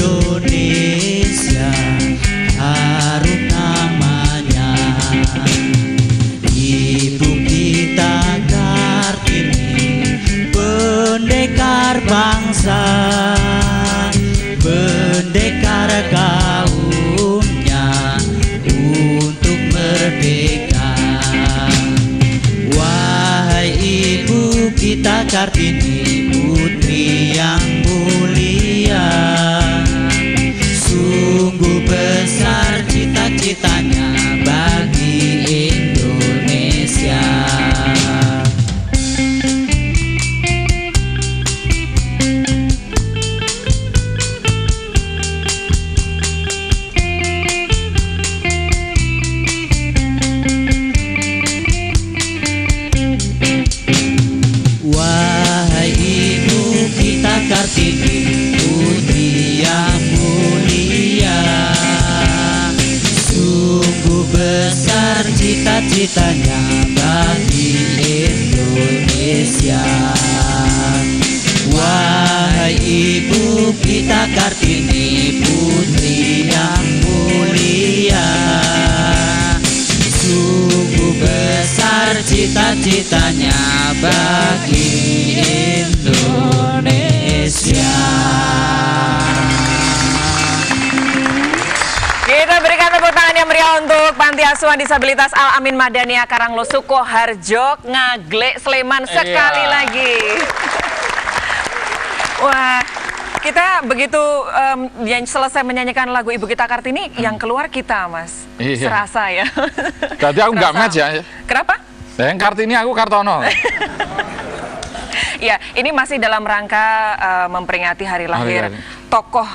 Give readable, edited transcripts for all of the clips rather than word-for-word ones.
Indonesia, harum namanya. Ibu kita Kartini, pendekar bangsa, pendekar kaumnya untuk merdeka. Wahai Ibu kita Kartini, putri yang mulia, sungguh besar cita-citanya bagi Indonesia. Wahai Ibu kita Kartini, putri yang mulia, sungguh besar cita-citanya bagi Indonesia. Wahai Ibu kita Kartini, putri yang mulia, sungguh besar cita-citanya bagi Indonesia. Kita berikan tepuk tangan yang meriah untuk Panti Asuhan Disabilitas Al Amin Madania Karanglo Sukoharjo, Ngaglek, Sleman sekali lagi. Wah, kita begitu selesai menyanyikan lagu Ibu kita Kartini, yang keluar kita, Mas. Serasa ya. Jadi aku nggak match ya. Kenapa? Yang Kartini aku Kartono. Ya, ini masih dalam rangka memperingati hari lahir tokoh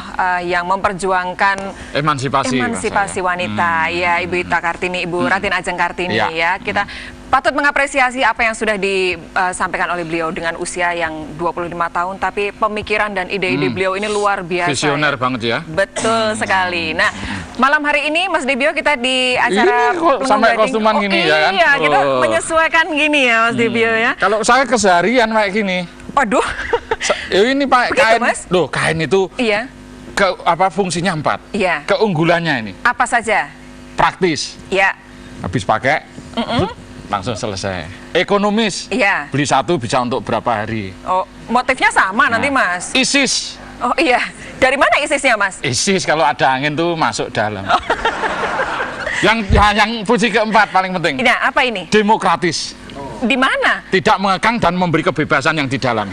yang memperjuangkan emansipasi wanita. Ya, Ibu Ita Kartini, Ibu Ratin Ajeng Kartini ya. Kita patut mengapresiasi apa yang sudah disampaikan oleh beliau dengan usia yang 25 tahun, tapi pemikiran dan ide-ide beliau ini luar biasa. Visioner banget ya. Betul sekali. Nah, malam hari ini Mas Dibio kita di acara sampai kostuman gini ya kan? Iya, kita menyesuaikan gini ya Mas Dibio ya. Kalau saya keseharian kayak gini. Waduh. Ini pakai kain. Mas? Loh, kain itu fungsinya 4. Iya. Keunggulannya ini. Apa saja? Praktis. Iya. Habis pakai langsung selesai. Ekonomis. Iya. Beli satu bisa untuk berapa hari. Oh, motifnya sama nanti Mas. ISIS. Oh iya. Dari mana ISISnya Mas? ISIS kalau ada angin tuh masuk dalam. Yang fungsi keempat paling penting. Nah, apa ini? Demokratis. Di mana? Tidak mengekang dan memberi kebebasan yang di dalam.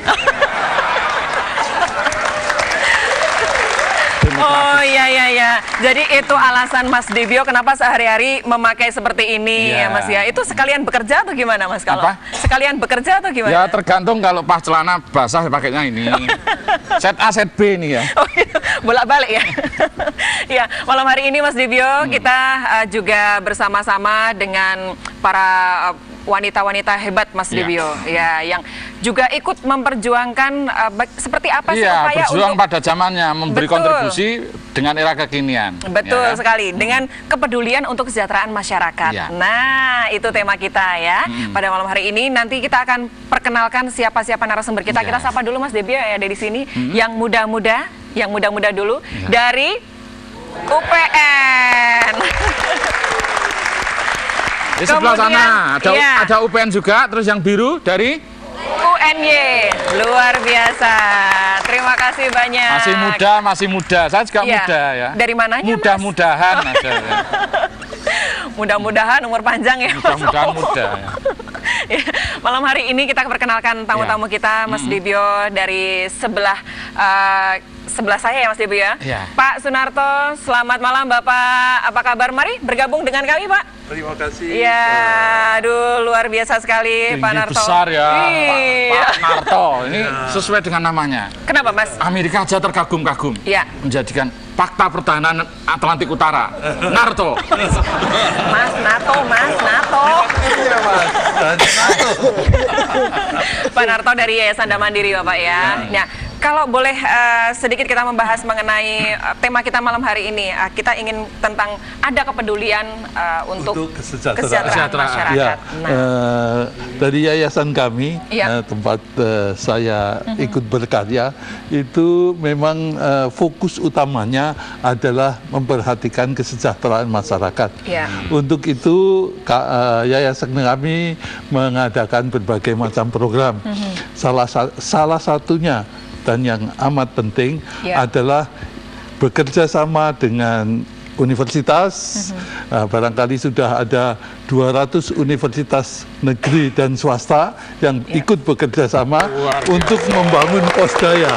Oh iya. Jadi itu alasan Mas Dibio kenapa sehari-hari memakai seperti ini ya Mas ya. Itu sekalian bekerja atau gimana Mas kalau? Apa? Sekalian bekerja atau gimana? Ya tergantung, kalau pas celana basah pakainya ini. Set A, set B nih ya. Oh gitu, bolak-balik ya. Ya, malam hari ini Mas Dibio kita juga bersama-sama dengan para wanita-wanita hebat Mas Dibio ya, yang juga ikut memperjuangkan seperti apa sih upaya berjuang untuk pada zamannya, memberi kontribusi dengan era kekinian. Betul sekali, dengan kepedulian untuk kesejahteraan masyarakat. Nah, itu tema kita ya. Pada malam hari ini nanti kita akan perkenalkan siapa-siapa narasumber kita. Kita sapa dulu Mas Dibio ya, ada di sini yang muda-muda, dulu dari UPN. Di sebelah sana ada UPN juga, terus yang biru dari UNY. Luar biasa. Terima kasih banyak. Masih muda. Saya juga muda ya. Dari mananya, Mudah-mudahan ada ya. Mudah-mudahan umur panjang ya. Mudah-mudahan muda ya. Ya, malam hari ini kita perkenalkan tamu-tamu kita, Mas Dibio dari sebelah saya ya Mas Dibio ya. Pak Sunarto, selamat malam Bapak. Apa kabar? Mari bergabung dengan kami Pak. Terima kasih. Ya, aduh luar biasa sekali Pak Narto. Besar ya, Pak Narto. Ini sesuai dengan namanya. Kenapa Mas? Amerika aja terkagum-kagum. Menjadikan fakta pertahanan Atlantik Utara. Narto. Mas Narto. Iya Mas. Pak Narto dari Yayasan Mandiri Bapak ya. Nah, Kalau boleh sedikit kita membahas mengenai tema kita malam hari ini, kita ingin tentang ada kepedulian untuk kesejahteraan masyarakat. Ya, dari yayasan kami, tempat saya ikut berkarya, itu memang fokus utamanya adalah memperhatikan kesejahteraan masyarakat. Untuk itu yayasan kami mengadakan berbagai macam program. Salah satunya dan yang amat penting adalah bekerja sama dengan universitas. Barangkali sudah ada 200 universitas negeri dan swasta yang ikut bekerja sama untuk membangun Posdaya.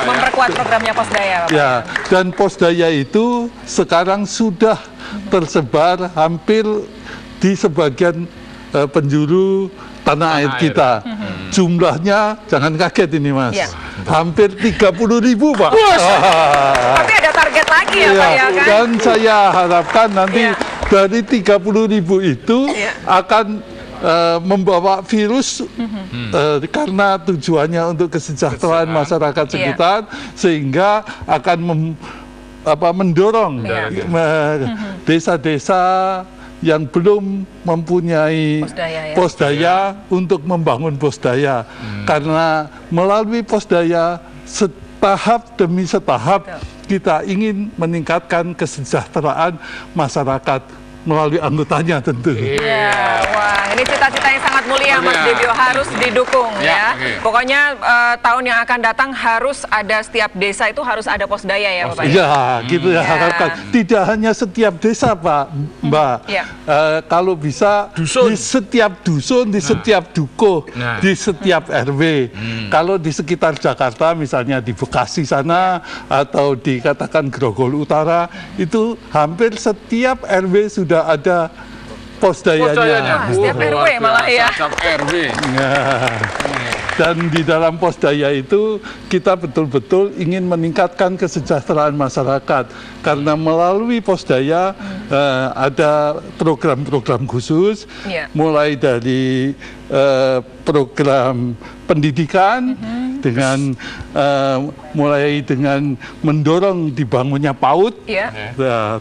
Memperkuat programnya Posdaya, Bapak. Ya, dan Posdaya itu sekarang sudah tersebar hampir di sebagian penjuru tanah air kita. Jumlahnya jangan kaget ini, Mas. Hampir 30.000, Pak. Tapi ada target lagi ya, Pak, ya kan? Dan saya harapkan nanti dari 30.000 itu akan membawa virus karena tujuannya untuk kesejahteraan masyarakat sekitar, sehingga akan mendorong desa-desa yang belum mempunyai Posdaya untuk membangun Posdaya. Karena melalui Posdaya setahap demi setahap kita ingin meningkatkan kesejahteraan masyarakat melalui anggotanya tentu. Wah, ini cita-cita yang sangat mulia, Mas Dibyo, harus didukung ya. Pokoknya tahun yang akan datang harus ada, setiap desa itu harus ada Posdaya ya, Bapak. Iya, gitu ya harapkan. Tidak hanya setiap desa, Pak, Mbak. Kalau bisa di setiap dusun, di setiap dukuh, di setiap RW. Kalau di sekitar Jakarta, misalnya di Bekasi sana atau dikatakan Grogol Utara, itu hampir setiap RW sudah ada Posdayanya. Setiap RW malah ya. Setiap RW. Dan di dalam Posdaya itu kita betul-betul ingin meningkatkan kesejahteraan masyarakat. Karena melalui Posdaya ada program-program khusus, mulai dari program pendidikan, dengan mulai dengan mendorong dibangunnya PAUD,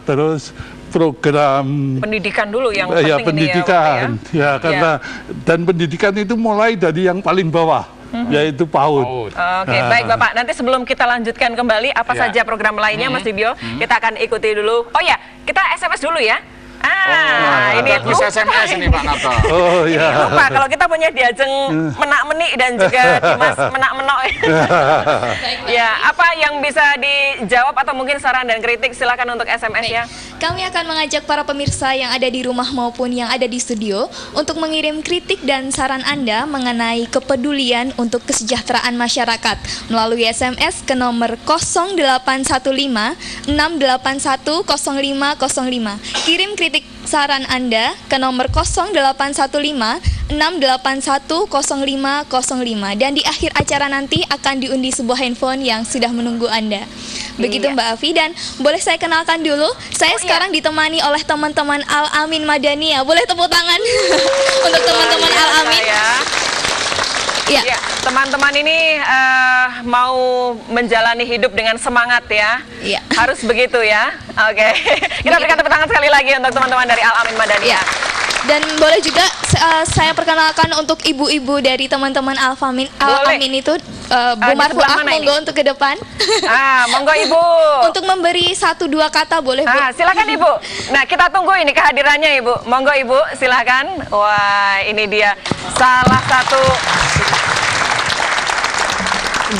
terus program pendidikan dulu yang penting pendidikan ini ya, karena dan pendidikan itu mulai dari yang paling bawah, yaitu PAUD. Oke, baik Bapak. Nanti sebelum kita lanjutkan kembali apa saja program lainnya, Mas Dibyo, kita akan ikuti dulu. Oh ya, kita SMS dulu ya. Ini bisa SMS ini Pak Nato. Lupa kalau kita punya Diajeng Menak-Menik dan juga Dimas Menak-Menok. Ya, apa yang bisa dijawab atau mungkin saran dan kritik, silakan untuk SMS ya. Kami akan mengajak para pemirsa yang ada di rumah maupun yang ada di studio untuk mengirim kritik dan saran Anda mengenai kepedulian untuk kesejahteraan masyarakat melalui SMS ke nomor 0815 681 0505. Kirim kritik saran Anda ke nomor 0815 681 0505 dan di akhir acara nanti akan diundi sebuah handphone yang sudah menunggu Anda. Begitu Mbak Afi, dan boleh saya kenalkan dulu, saya sekarang ditemani oleh teman-teman Al-Amin Madania. Boleh tepuk tangan untuk teman-teman Al-Amin. Ya, teman-teman ini mau menjalani hidup dengan semangat ya. Harus begitu ya. Oke. Kita berikan tepuk tangan sekali lagi untuk teman-teman dari Al-Amin Madania. Dan boleh juga saya perkenalkan untuk ibu-ibu dari teman-teman Al-Amin itu, Bu Marfuah, monggo untuk ke depan. Monggo Ibu. Untuk memberi 1-2 kata boleh Bu. Silakan Ibu. Nah, kita tunggu ini kehadirannya Ibu. Monggo Ibu, silakan. Wah, ini dia salah satu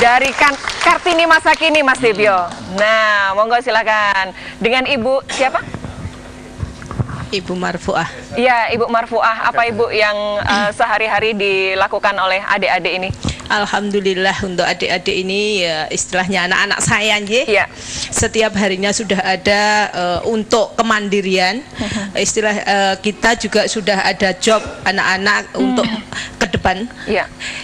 dari Kartini masa kini, Mas Dibyo. Nah, monggo silakan. Dengan Ibu siapa? Ibu Marfuah. Iya, Ibu Marfuah. Apa Ibu yang sehari-hari dilakukan oleh adik-adik ini? Alhamdulillah untuk adik-adik ini ya istilahnya anak-anak saya setiap harinya sudah ada untuk kemandirian. Kita juga sudah ada job anak-anak untuk ke depan.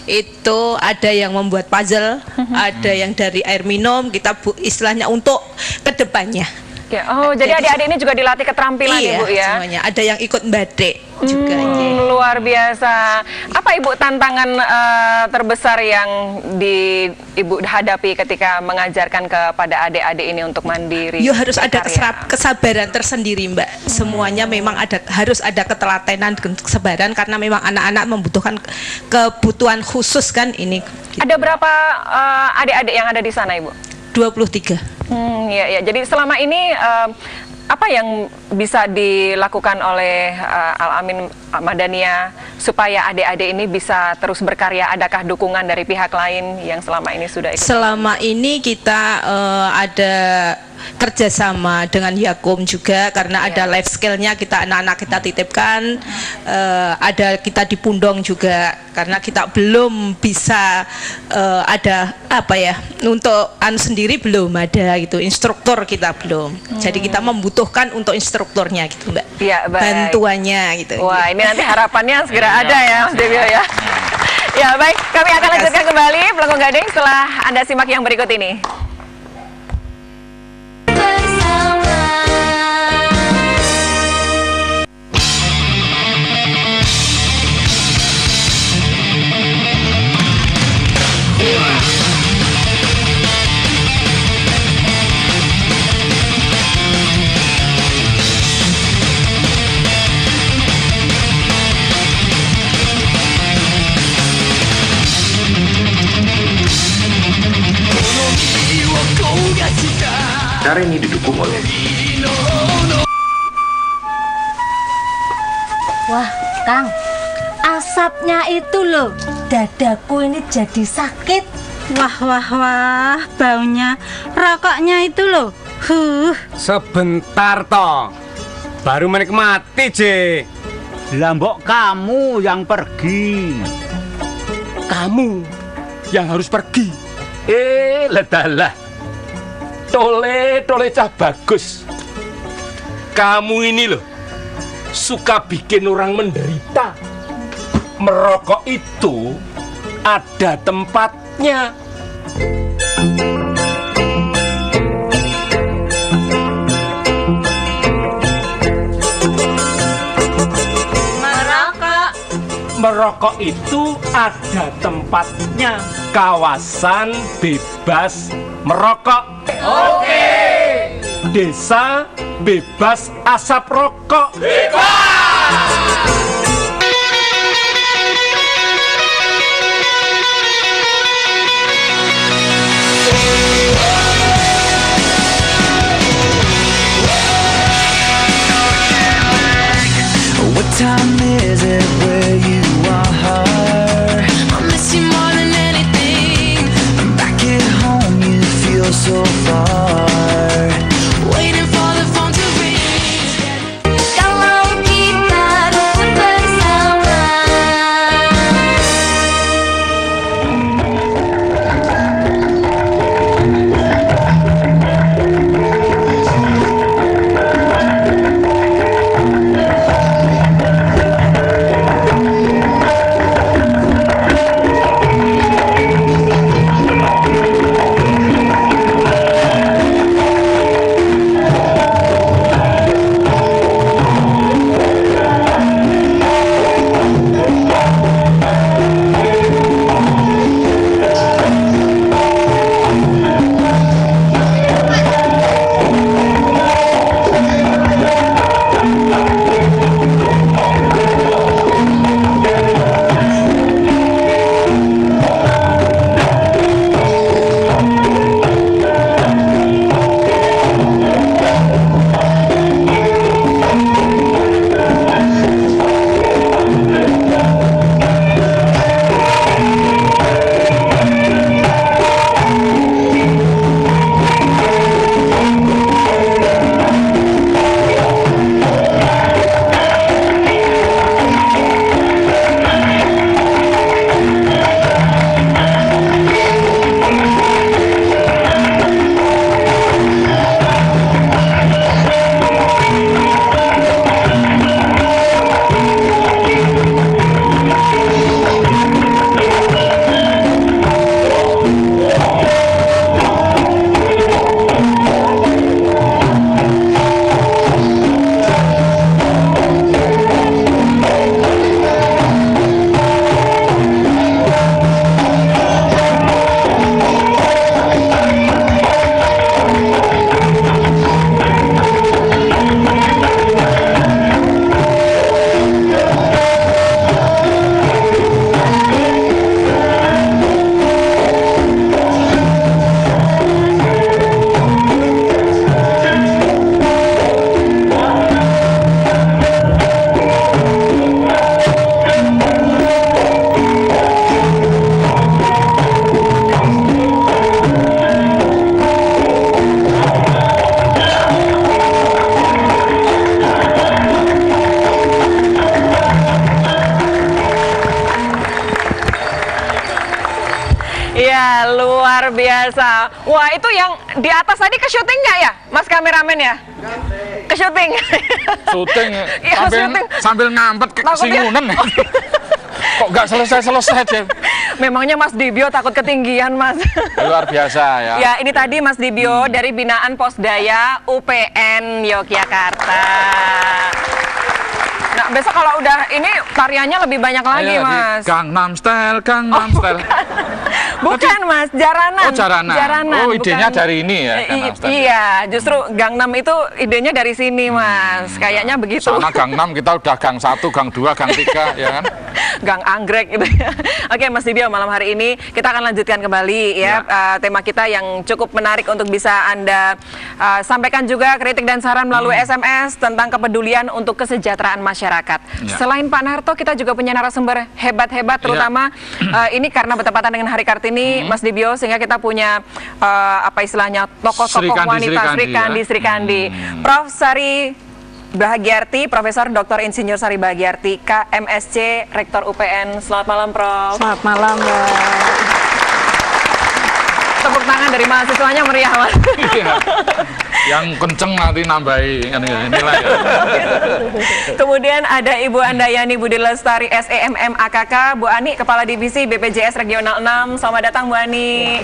Itu ada yang membuat puzzle, ada yang dari air minum, kita istilahnya untuk ke depannya. Ya, jadi adik-adik ini juga dilatih keterampilan Ibu ya? Semuanya. Ada yang ikut batik juga. Luar biasa. Apa Ibu tantangan terbesar yang Ibu hadapi ketika mengajarkan kepada adik-adik ini untuk mandiri? Ya harus ada kesabaran tersendiri Mbak. Semuanya memang harus ada ketelatenan dan kesabaran karena memang anak-anak membutuhkan kebutuhan khusus kan ini. Ada berapa adik-adik yang ada di sana Ibu? 23. Ya. Jadi selama ini apa yang bisa dilakukan oleh Al-Amin Madania supaya adik-adik ini bisa terus berkarya? Adakah dukungan dari pihak lain yang selama ini sudah ikut? Selama ini kita ada kerjasama dengan Yakum juga karena ada life skill-nya anak-anak kita titipkan, ada kita di Pundong juga karena kita belum bisa ada untuk sendiri belum ada gitu, instruktur kita belum, jadi kita membutuhkan untuk instrukturnya gitu Mbak, bantuannya gitu. Wah ini nanti harapannya segera ada ya Mas Debio ya. Ya baik, kami akan lanjutkan kembali Pelengkung Gading setelah Anda simak yang berikut ini. Acara ini didukung oleh Wah, Kang, asapnya itu loh, dadaku ini jadi sakit. Wah, baunya rokoknya itu loh. Sebentar toh, baru menikmati Lambok kamu yang pergi. Kamu yang harus pergi. Ledalah. Tole cah bagus. Kamu ini loh suka bikin orang menderita. Merokok itu ada tempatnya. Merokok itu ada tempatnya. Kawasan bebas merokok. Oke. Desa bebas asap rokok. Bebas. What time is it where you are? I miss you more than anything. Back at home you feel so far, waiting for the phone to ring. Kalau kita biasa. Wah, itu yang di atas tadi ke syuting nggak ya, Mas kameramen ya? Ke syuting. Syuting, ya, sambil ngampet ke singunan. Kok nggak selesai-selesai aja? Memangnya Mas Dibio takut ketinggian, Mas? Luar biasa ya. Ya, ini tadi Mas Dibio dari Binaan Posdaya UPN Yogyakarta. Nah, besok kalau udah ini tariannya lebih banyak lagi, Mas. Gangnam Style, Gangnam Style. Bukan, Mas, jaranan. Oh, jaranan. Oh, idenya bukan dari ini ya, iya, justru Gangnam itu idenya dari sini, Mas. Kayaknya begitu. Sana Gangnam, kita udah Gang 1, Gang 2, Gang 3, ya kan? Gang anggrek gitu ya. Oke, Mas Dibio, malam hari ini kita akan lanjutkan kembali ya, tema kita yang cukup menarik untuk bisa Anda sampaikan juga kritik dan saran melalui SMS tentang kepedulian untuk kesejahteraan masyarakat. Selain Pak Narto, kita juga punya narasumber hebat-hebat, terutama ini karena bertepatan dengan Hari Kartini, Mas Dibio, sehingga kita punya apa istilahnya tokoh-tokoh wanita Sri Kandi, Prof. Sari Bahagiarti, Profesor Dr. Insinyur Sari Bahagiarti, KMSC, Rektor UPN. Selamat malam, Prof. Selamat malam, Mbak. Tepuk tangan dari mahasiswanya meriah, Mas. Yang kenceng nanti nambahi nilai. Kemudian ada Ibu Andayani Budi Lestari, SEMM AKK, Bu Ani, Kepala Divisi BPJS Regional 6. Selamat datang, Bu Ani.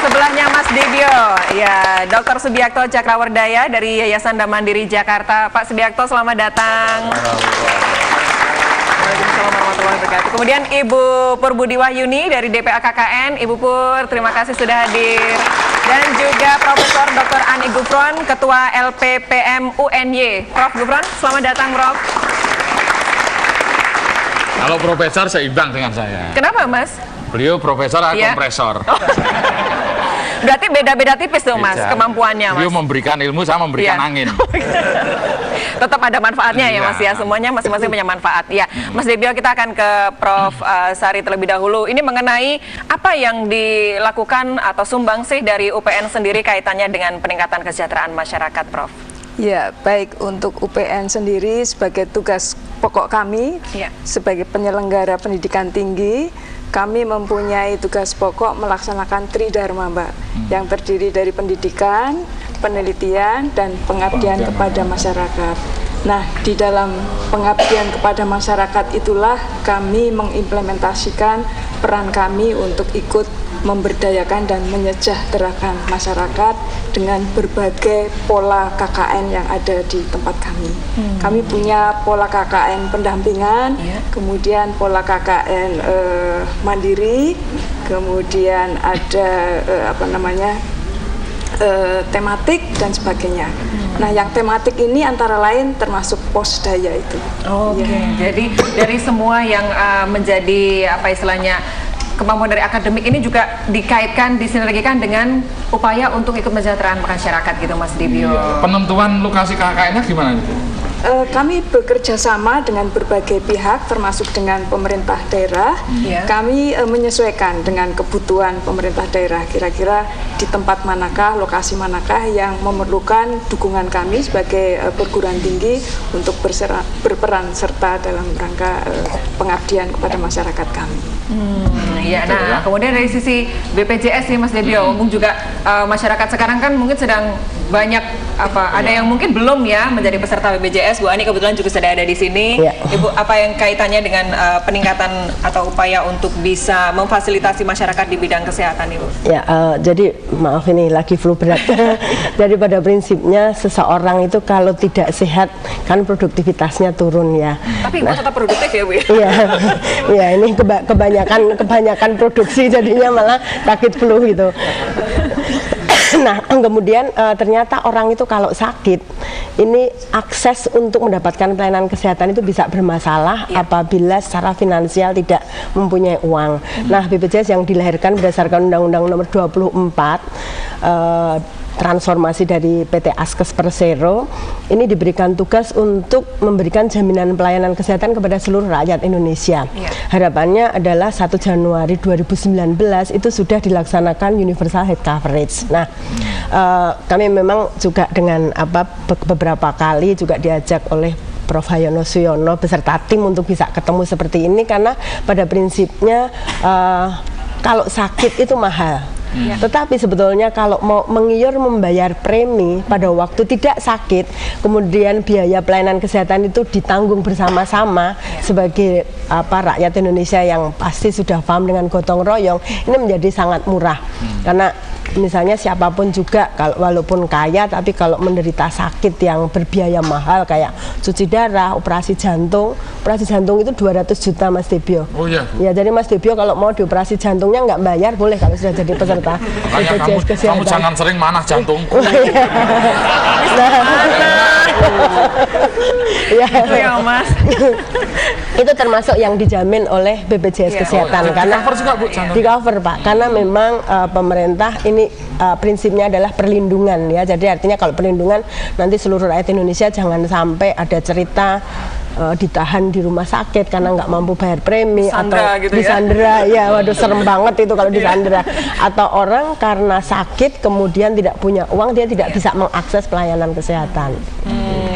Sebelahnya Mas Dibio, ya, Dr. Subiakto Cakrawardaya dari Yayasan Damandiri Jakarta. Pak Subiakto, selamat datang. Waalaikumsalam warahmatullahi wabarakatuh. Kemudian Ibu Purbudi Wahyuni dari DPA KKN. Ibu Pur, terima kasih sudah hadir. Dan juga Profesor Dr. Ani Gufron, Ketua LPPM UNY. Prof. Gufron, selamat datang, Prof. Kalau profesor seimbang dengan saya. Kenapa, Mas? Beliau profesor atau kompresor. Berarti beda-beda tipis tuh, Mas, kemampuannya, Mas. Beliau memberikan ilmu, saya memberikan angin. Tetap ada manfaatnya ya, Mas ya. Semuanya masing-masing punya manfaat. Ya, Mas Dibio, kita akan ke Prof. Sari terlebih dahulu. Ini mengenai apa yang dilakukan atau sumbangsih dari UPN sendiri kaitannya dengan peningkatan kesejahteraan masyarakat, Prof. Ya, baik, untuk UPN sendiri sebagai tugas pokok kami sebagai penyelenggara pendidikan tinggi, kami mempunyai tugas pokok melaksanakan Tridharma, Mbak, yang terdiri dari pendidikan, penelitian, dan pengabdian kepada masyarakat. Nah, di dalam pengabdian kepada masyarakat itulah kami mengimplementasikan peran kami untuk ikut memberdayakan dan menyejahterakan masyarakat dengan berbagai pola KKN yang ada di tempat kami. Kami punya pola KKN pendampingan, kemudian pola KKN mandiri, kemudian ada tematik dan sebagainya. Nah, yang tematik ini antara lain termasuk Posdaya itu. Jadi dari semua yang menjadi apa istilahnya kemampuan dari akademik ini juga dikaitkan, disinergikan dengan upaya untuk ikut kesejahteraan masyarakat gitu, Mas Dibio. Penentuan lokasi KKN-nya gimana itu? Kami bekerja sama dengan berbagai pihak, termasuk dengan pemerintah daerah. Kami menyesuaikan dengan kebutuhan pemerintah daerah. Kira-kira di tempat manakah, lokasi manakah yang memerlukan dukungan kami sebagai perguruan tinggi untuk berperan serta dalam rangka pengabdian kepada masyarakat kami. Nah, kemudian dari sisi BPJS nih, Mas Dibio, umum juga masyarakat sekarang kan mungkin sedang banyak ada yang mungkin belum ya menjadi peserta BPJS. Bu Ani kebetulan juga sudah ada di sini. Ibu, apa yang kaitannya dengan peningkatan atau upaya untuk bisa memfasilitasi masyarakat di bidang kesehatan, Ibu? Jadi maaf ini lagi flu berat. Jadi pada prinsipnya seseorang itu kalau tidak sehat kan produktivitasnya turun ya. Tapi Ibu tetap produktif ya, Bu? Iya, ini kebanyakan produksi jadinya malah sakit flu gitu. Nah, kemudian ternyata orang itu kalau sakit, ini akses untuk mendapatkan pelayanan kesehatan itu bisa bermasalah apabila secara finansial tidak mempunyai uang. Nah, BPJS yang dilahirkan berdasarkan Undang-Undang Nomor 24 transformasi dari PT Askes Persero ini diberikan tugas untuk memberikan jaminan pelayanan kesehatan kepada seluruh rakyat Indonesia. Harapannya adalah 1 Januari 2019 itu sudah dilaksanakan universal health coverage. Nah, kami memang juga dengan beberapa kali juga diajak oleh Prof. Hayono Suyono beserta tim untuk bisa ketemu seperti ini karena pada prinsipnya kalau sakit itu mahal. Tetapi sebetulnya kalau mau mengiur membayar premi pada waktu tidak sakit, kemudian biaya pelayanan kesehatan itu ditanggung bersama-sama sebagai rakyat Indonesia yang pasti sudah paham dengan gotong royong, ini menjadi sangat murah. Karena misalnya siapapun juga walaupun kaya tapi kalau menderita sakit yang berbiaya mahal kayak cuci darah, operasi jantung itu 200 juta Mas Debio. Oh iya. Ya, jadi Mas Debio kalau mau dioperasi jantungnya nggak bayar boleh kalau sudah jadi peserta BPJS Kesehatan. Kamu jangan sering manah jantungku. Ya, Mas. Itu termasuk yang dijamin oleh BPJS Kesehatan karena di cover juga, Bu, di cover, Pak, karena memang pemerintah ini prinsipnya adalah perlindungan ya. Jadi artinya kalau perlindungan nanti seluruh rakyat Indonesia jangan sampai ada cerita ditahan di rumah sakit karena nggak mampu bayar premi Sandra, atau gitu disandera ya, waduh serem banget itu kalau disandera, atau orang karena sakit kemudian tidak punya uang dia tidak bisa mengakses pelayanan kesehatan.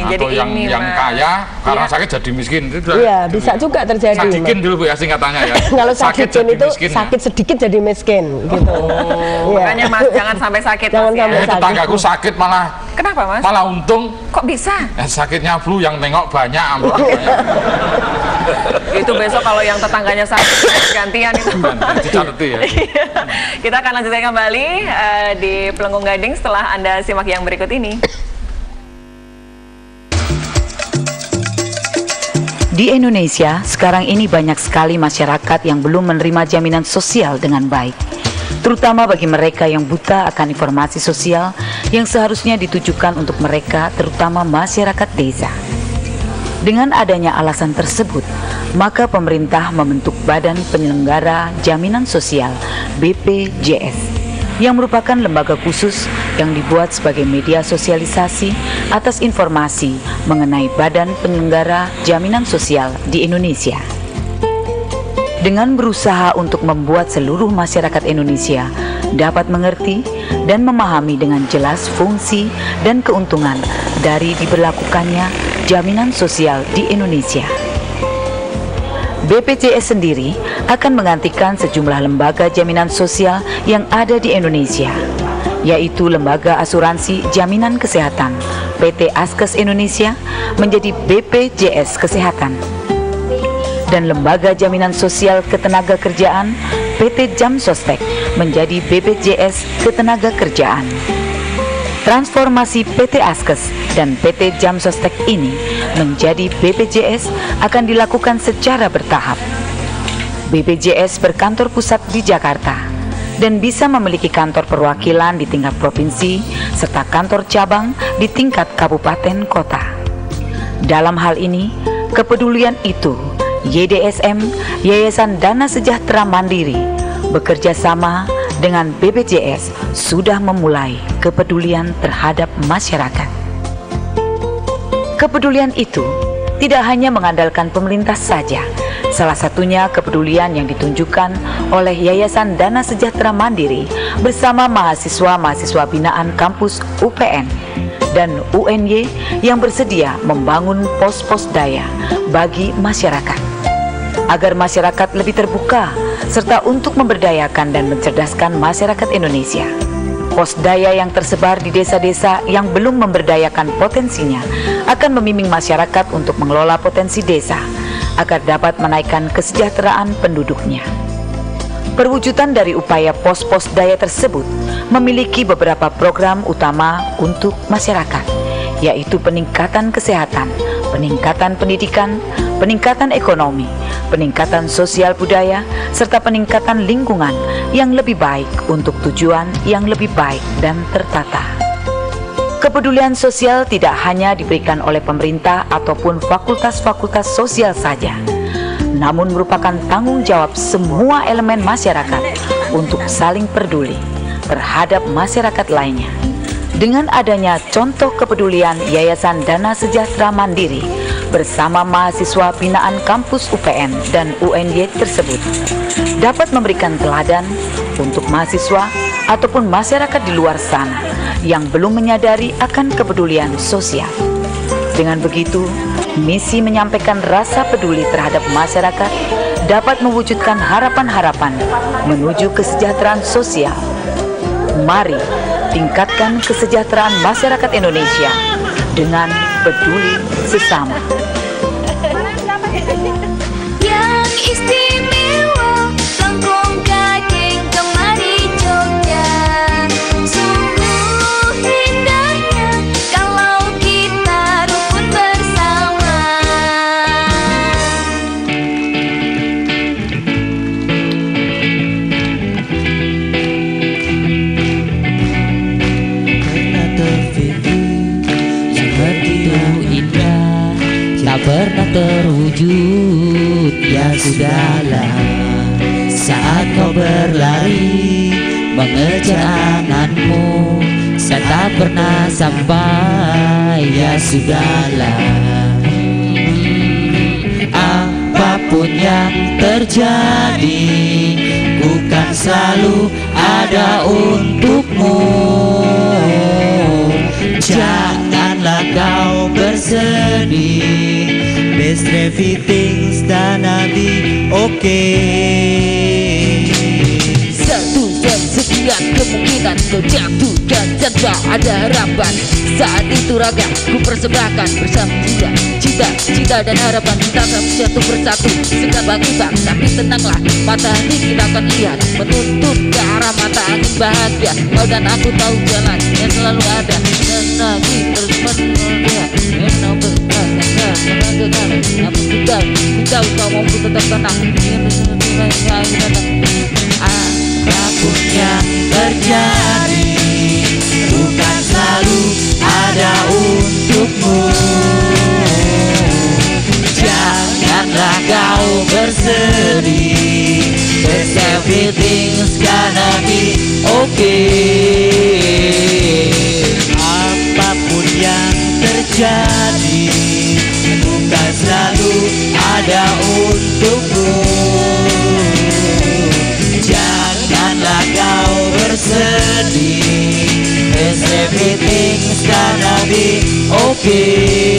Atau jadi yang kaya karena sakit jadi miskin. Iya, bisa juga terjadi. Sadikin dulu Bu ya singkatannya ya. Kalau sadikin itu sakit sedikit jadi miskin gitu. Makanya Mas jangan sampai sakit. Jangan sampai sakit. Tetanggaku sakit malah. Kenapa Mas? Malah untung. Kok bisa? Sakitnya flu yang nengok banyak. Itu besok kalau yang tetangganya sakit gantian itu. Ya. Kita akan lanjutkan kembali di Pelengkung Gading setelah Anda simak yang berikut ini. Di Indonesia, sekarang ini banyak sekali masyarakat yang belum menerima jaminan sosial dengan baik, terutama bagi mereka yang buta akan informasi sosial yang seharusnya ditujukan untuk mereka, terutama masyarakat desa. Dengan adanya alasan tersebut, maka pemerintah membentuk Badan Penyelenggara Jaminan Sosial (BPJS) yang merupakan lembaga khusus yang dibuat sebagai media sosialisasi atas informasi mengenai Badan Penyelenggara Jaminan Sosial di Indonesia. Dengan berusaha untuk membuat seluruh masyarakat Indonesia dapat mengerti dan memahami dengan jelas fungsi dan keuntungan dari diberlakukannya jaminan sosial di Indonesia. BPJS sendiri akan menggantikan sejumlah lembaga jaminan sosial yang ada di Indonesia, yaitu Lembaga Asuransi Jaminan Kesehatan PT Askes Indonesia menjadi BPJS Kesehatan, dan Lembaga Jaminan Sosial Ketenagakerjaan PT Jamsostek menjadi BPJS Ketenagakerjaan. Transformasi PT Askes dan PT Jamsostek ini menjadi BPJS akan dilakukan secara bertahap. BPJS berkantor pusat di Jakarta dan bisa memiliki kantor perwakilan di tingkat provinsi serta kantor cabang di tingkat kabupaten kota. Dalam hal ini, kepedulian itu, YDSM, Yayasan Dana Sejahtera Mandiri, bekerja sama dengan BPJS sudah memulai kepedulian terhadap masyarakat. Kepedulian itu tidak hanya mengandalkan pemerintah saja. Salah satunya kepedulian yang ditunjukkan oleh Yayasan Dana Sejahtera Mandiri bersama mahasiswa-mahasiswa binaan kampus UPN dan UNY yang bersedia membangun pos-pos daya bagi masyarakat, agar masyarakat lebih terbuka serta untuk memberdayakan dan mencerdaskan masyarakat Indonesia. Pos daya yang tersebar di desa-desa yang belum memberdayakan potensinya akan membimbing masyarakat untuk mengelola potensi desa agar dapat menaikkan kesejahteraan penduduknya. Perwujudan dari upaya pos-pos daya tersebut memiliki beberapa program utama untuk masyarakat, yaitu peningkatan kesehatan, peningkatan pendidikan, peningkatan ekonomi, peningkatan sosial budaya, serta peningkatan lingkungan yang lebih baik untuk tujuan yang lebih baik dan tertata. Kepedulian sosial tidak hanya diberikan oleh pemerintah ataupun fakultas-fakultas sosial saja, namun merupakan tanggung jawab semua elemen masyarakat untuk saling peduli terhadap masyarakat lainnya. Dengan adanya contoh kepedulian Yayasan Dana Sejahtera Mandiri bersama mahasiswa binaan kampus UPN dan UNY tersebut dapat memberikan teladan untuk mahasiswa ataupun masyarakat di luar sana yang belum menyadari akan kepedulian sosial. Dengan begitu, misi menyampaikan rasa peduli terhadap masyarakat dapat mewujudkan harapan-harapan menuju kesejahteraan sosial. Mari tingkatkan kesejahteraan masyarakat Indonesia dengan peduli sesama. Yang istimewa, Langkong Gading Kemari Jogja. Sungguh indahnya kalau kita rukun bersama. Pernah terpikir yang begitu indah tak pernah terwujud, ya sudahlah. Saat kau berlari mengejar anganmu, saya tak pernah sampai, ya sudahlah. Apapun yang terjadi, bukan selalu ada untukmu. Janganlah kau bersedih, best everything's gonna be okay. Satu dan sekian kemungkinan kau jatuh dan tanpa ada harapan. Saat itu raga ku persembahkan bersama cita dan harapan. Kita akan jatuh bersatu bang, tapi tenanglah, matahari kita akan lihat menuntut ke arah mata angin bahagia. Kau dan aku tahu jalan yang selalu ada, dan lagi terus melihat menau berkata namun ku tahu kau mampu tetap tenang. Apapun yang terjadi, bukan selalu ada untukmu. Janganlah kau bersedih, 'cause everything's gonna be okay. Apapun yang terjadi, bukan selalu ada untukmu. Janganlah kau bersedih, 'cause everything's gonna be okay.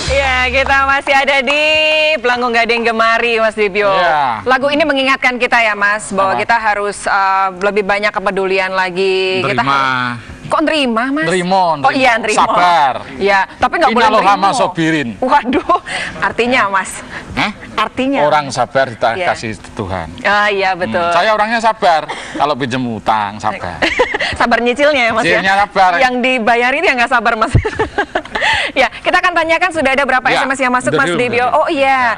Ya, kita masih ada di Langkong Gading Kemari, Mas Dibyo. Ya. Lagu ini mengingatkan kita ya, Mas, bahwa kita harus lebih banyak kepedulian lagi. Kita harus... Kok nerima, Mas? Nerimo. Oh iya, nerimo. Sabar. Ya, tapi nggak boleh nerimo. Inaloha sobirin. Waduh, artinya, Mas? Artinya? Orang sabar dikasih Tuhan. Ah iya, betul. Saya orangnya sabar. Kalau pinjam utang, sabar. Sabar nyicilnya ya, Mas? Nyicilnya ya? sabar. Yang dibayarin ya nggak sabar, Mas. Ya, kita akan tanyakan sudah ada berapa SMS yang masuk, Mas Dibyo. Oh iya.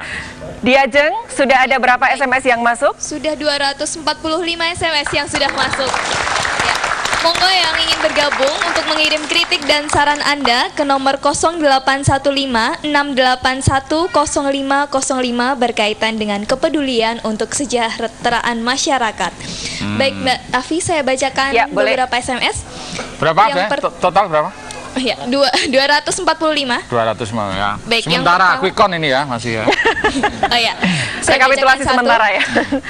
Di Ajeng, sudah ada berapa SMS yang masuk? Sudah 245 SMS yang sudah masuk. Ya. Monggo yang ingin bergabung untuk mengirim kritik dan saran Anda ke nomor 0815 681 0505 berkaitan dengan kepedulian untuk kesejahteraan masyarakat. Baik, Mbak Afi, saya bacakan beberapa SMS. Berapa? Total berapa? Ya, 245. 200 ya. Baik, sementara quick count ini ya masih ya. Oh ya. Rekapitulasi sementara ya.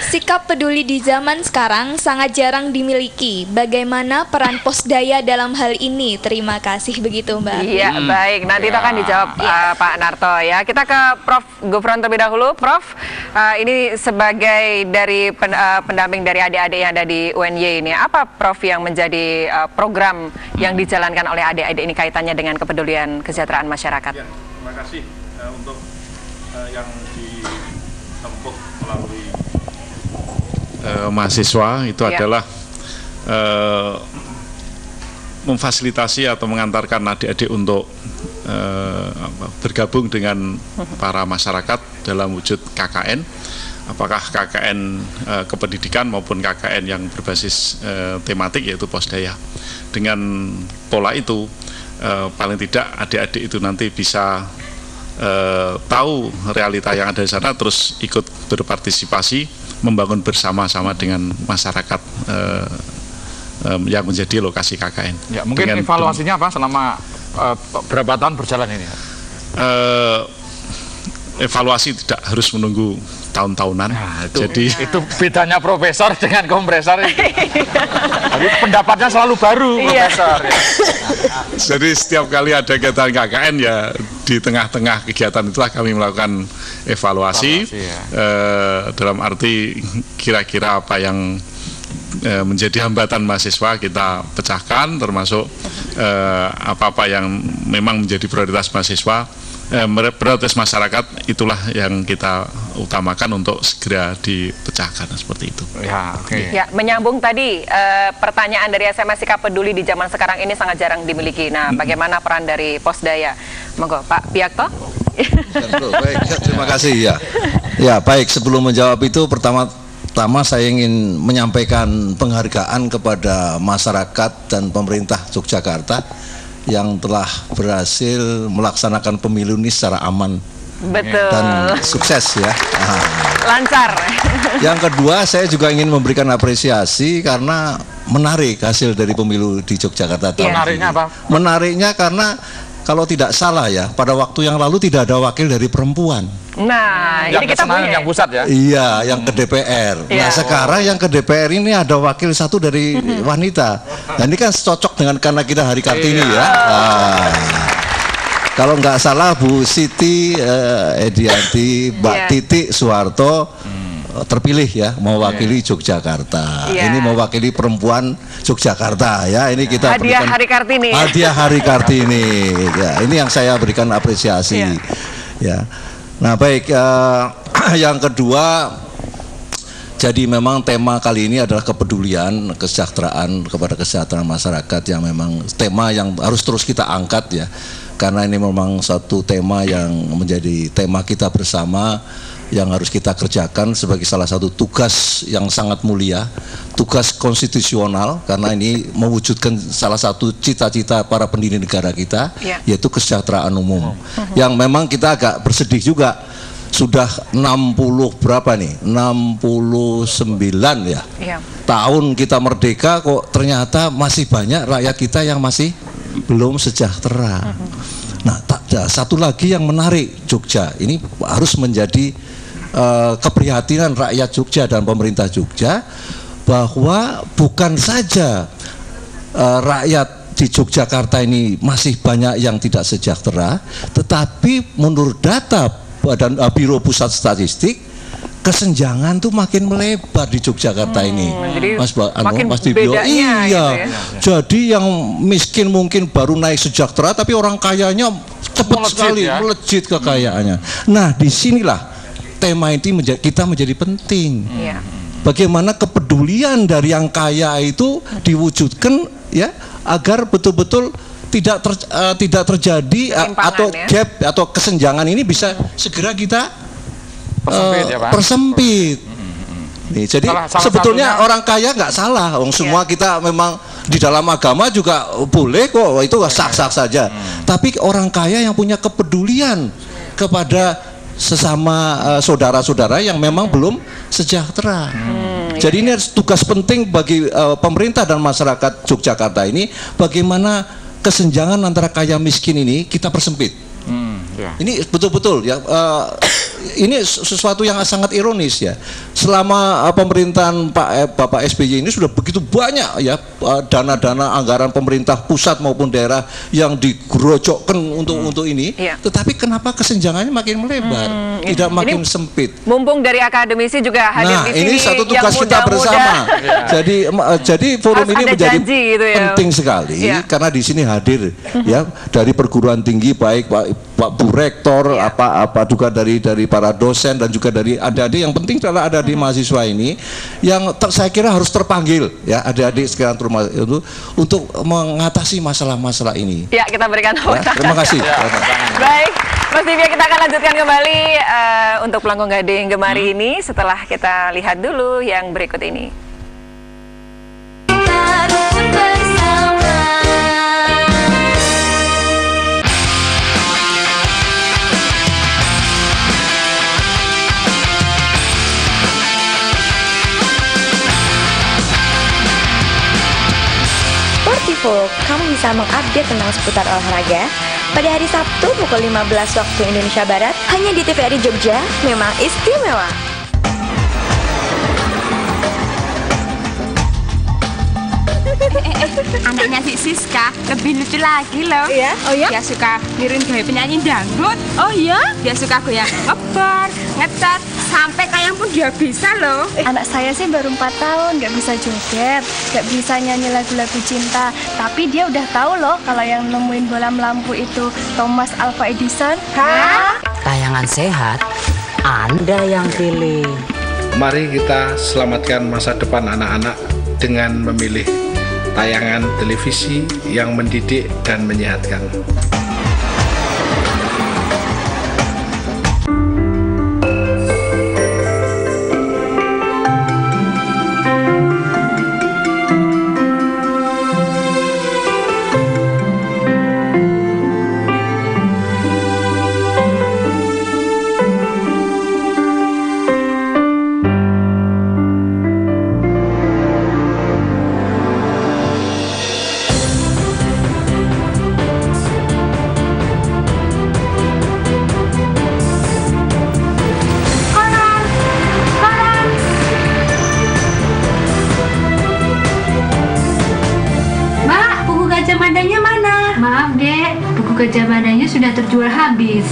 Sikap peduli di zaman sekarang sangat jarang dimiliki. Bagaimana peran Posdaya dalam hal ini? Terima kasih, begitu Mbak. Iya, baik. Nanti itu akan dijawab Pak Narto ya. Kita ke Prof Gufron terlebih dahulu. Prof, ini sebagai dari pendamping dari adik-adik yang ada di UNY ini, apa Prof yang menjadi program yang dijalankan oleh adik-adik ini kaitannya dengan kepedulian kesejahteraan masyarakat? Ya, terima kasih untuk yang ditempuh melalui mahasiswa itu adalah memfasilitasi atau mengantarkan adik-adik untuk bergabung dengan para masyarakat dalam wujud KKN, apakah KKN kependidikan maupun KKN yang berbasis tematik yaitu Posdaya. Dengan pola itu paling tidak adik-adik itu nanti bisa tahu realita yang ada di sana, terus ikut berpartisipasi membangun bersama-sama dengan masyarakat yang menjadi lokasi KKN. Ya, mungkin dengan evaluasinya apa selama berapa tahun berjalan ini? Evaluasi tidak harus menunggu tahun-tahunan. Nah, Jadi itu bedanya profesor dengan kompresor itu. Jadi pendapatnya selalu baru profesor. Ya. Jadi setiap kali ada kegiatan KKN ya di tengah-tengah kegiatan itulah kami melakukan evaluasi ya. Dalam arti kira-kira apa yang menjadi hambatan mahasiswa kita pecahkan, termasuk apa-apa yang memang menjadi prioritas mahasiswa, prioritas masyarakat, itulah yang kita utamakan untuk segera dipecahkan seperti itu. Ya, oke. Ya, menyambung tadi pertanyaan dari SMS Sikap Peduli di zaman sekarang ini sangat jarang dimiliki. Nah, bagaimana peran dari Posdaya? Monggo, Pak Piakto. Baik, terima kasih ya. Ya, baik, sebelum menjawab itu pertama saya ingin menyampaikan penghargaan kepada masyarakat dan pemerintah Yogyakarta yang telah berhasil melaksanakan pemilu ini secara aman. Betul. Dan sukses ya. Lancar. Yang kedua, saya juga ingin memberikan apresiasi karena menarik hasil dari pemilu di Yogyakarta tahun ini. Menariknya apa? Menariknya karena kalau tidak salah ya, pada waktu yang lalu tidak ada wakil dari perempuan. Nah, yang ini kita punya yang pusat ya? Iya, yang ke DPR. Nah, sekarang yang ke DPR ini ada wakil satu dari wanita. Dan ini kan cocok dengan karena kita Hari Kartini ya. Kalau nggak salah Bu Siti Edianti, Mbak Titik Soeharto terpilih ya mewakili Yogyakarta. Ini mewakili perempuan Yogyakarta ya. Ini kita hadiah Hari Kartini. Hadiah Hari Kartini. Ya, ini yang saya berikan apresiasi. Ya. Nah, baik, yang kedua, jadi memang tema kali ini adalah kepedulian, kesejahteraan kepada kesejahteraan masyarakat, yang memang tema yang harus terus kita angkat ya, karena ini memang satu tema yang menjadi tema kita bersama, yang harus kita kerjakan sebagai salah satu tugas yang sangat mulia, tugas konstitusional, karena ini mewujudkan salah satu cita-cita para pendiri negara kita, yaitu kesejahteraan umum. Yang memang kita agak bersedih juga, sudah 60 berapa nih? 69 ya. Tahun kita merdeka kok ternyata masih banyak rakyat kita yang masih belum sejahtera. Nah, satu lagi yang menarik Jogja, ini harus menjadi keprihatinan rakyat Jogja dan pemerintah Jogja, bahwa bukan saja rakyat di Yogyakarta ini masih banyak yang tidak sejahtera, tetapi menurut data Badan Biro Pusat Statistik, kesenjangan tuh makin melebar di Yogyakarta ini. Mas Dibyo, iya. Gitu ya? Jadi yang miskin mungkin baru naik sejahtera, tapi orang kayanya cepat sekali melejit kekayaannya. Nah, disinilah tema ini kita menjadi penting. Bagaimana kepedulian dari yang kaya itu diwujudkan ya, agar betul-betul tidak terjadi atau gap atau kesenjangan ini bisa segera kita persempit. Nih, jadi sebetulnya orang kaya nggak salah, semua kita memang di dalam agama juga boleh kok, itu sah-sah saja. Tapi orang kaya yang punya kepedulian kepada sesama saudara-saudara yang memang belum sejahtera. Jadi ini tugas penting bagi pemerintah dan masyarakat Yogyakarta ini, bagaimana kesenjangan antara kaya miskin ini kita persempit. Ini betul-betul ya, ini sesuatu yang sangat ironis ya. Selama pemerintahan Bapak SBY ini sudah begitu banyak ya dana-dana anggaran pemerintah pusat maupun daerah yang digerojokkan untuk ini, tetapi kenapa kesenjangannya makin melebar, tidak makin sempit? Mumpung dari akademisi juga hadir di sini, ini satu tugas kita bersama. Jadi forum ini menjadi gitu ya, penting sekali karena di sini hadir ya dari perguruan tinggi, baik Pak Bu Rektor, apa juga dari para dosen dan juga dari adik-adik. Yang penting adalah adik-adik mahasiswa ini yang saya kira harus terpanggil ya, adik-adik sekarang itu untuk mengatasi masalah-masalah ini. Ya, kita berikan terima kasih. Baik, Mas Divya, kita akan lanjutkan kembali untuk Pelangkung Gading Gemari ini setelah kita lihat dulu yang berikut ini. Kamu bisa mengupdate tentang seputar olahraga pada hari Sabtu pukul 15 waktu Indonesia Barat hanya di TVRI Jogja. Memang istimewa. lebih lucu lagi loh. Iya? Oh ya? Dia suka niruin gaya penyanyi dangdut. Oh iya? Dia suka goyang ngebar, ngecat, sampai kayak pun dia bisa loh. Anak saya sih baru 4 tahun, nggak bisa joget, nggak bisa nyanyi lagu-lagu cinta. Tapi dia udah tahu loh kalau yang nemuin bola lampu itu Thomas Alva Edison. Hah? Tayangan sehat, Anda yang pilih. Mari kita selamatkan masa depan anak-anak dengan memilih tayangan televisi yang mendidik dan menyehatkan. Gajah Madanya sudah terjual habis.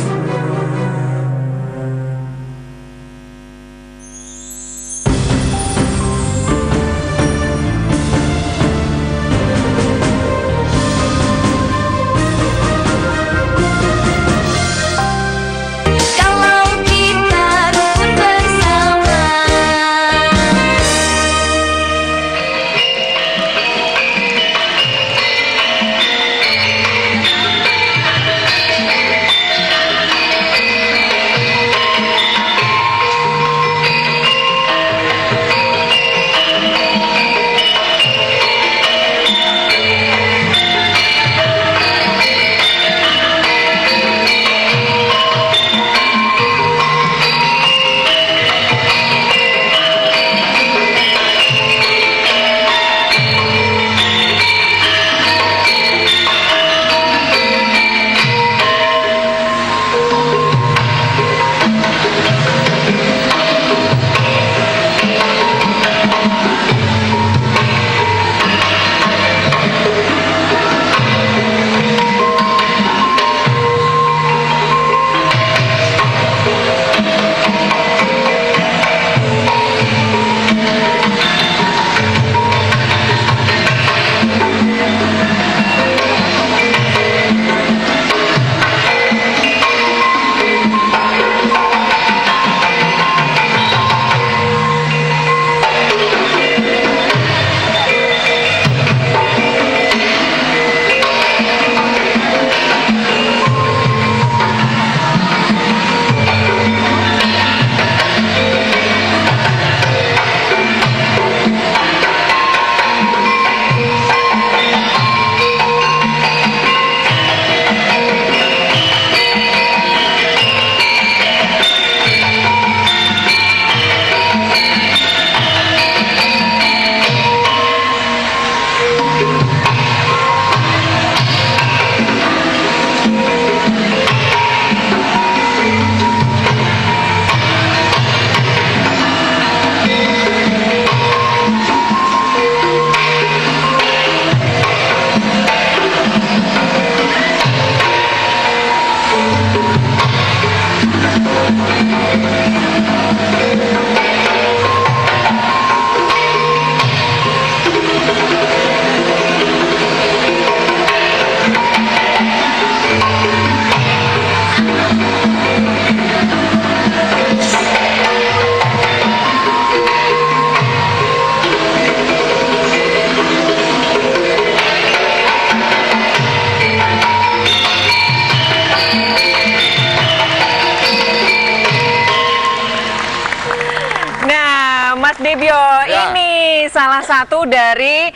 salah satu dari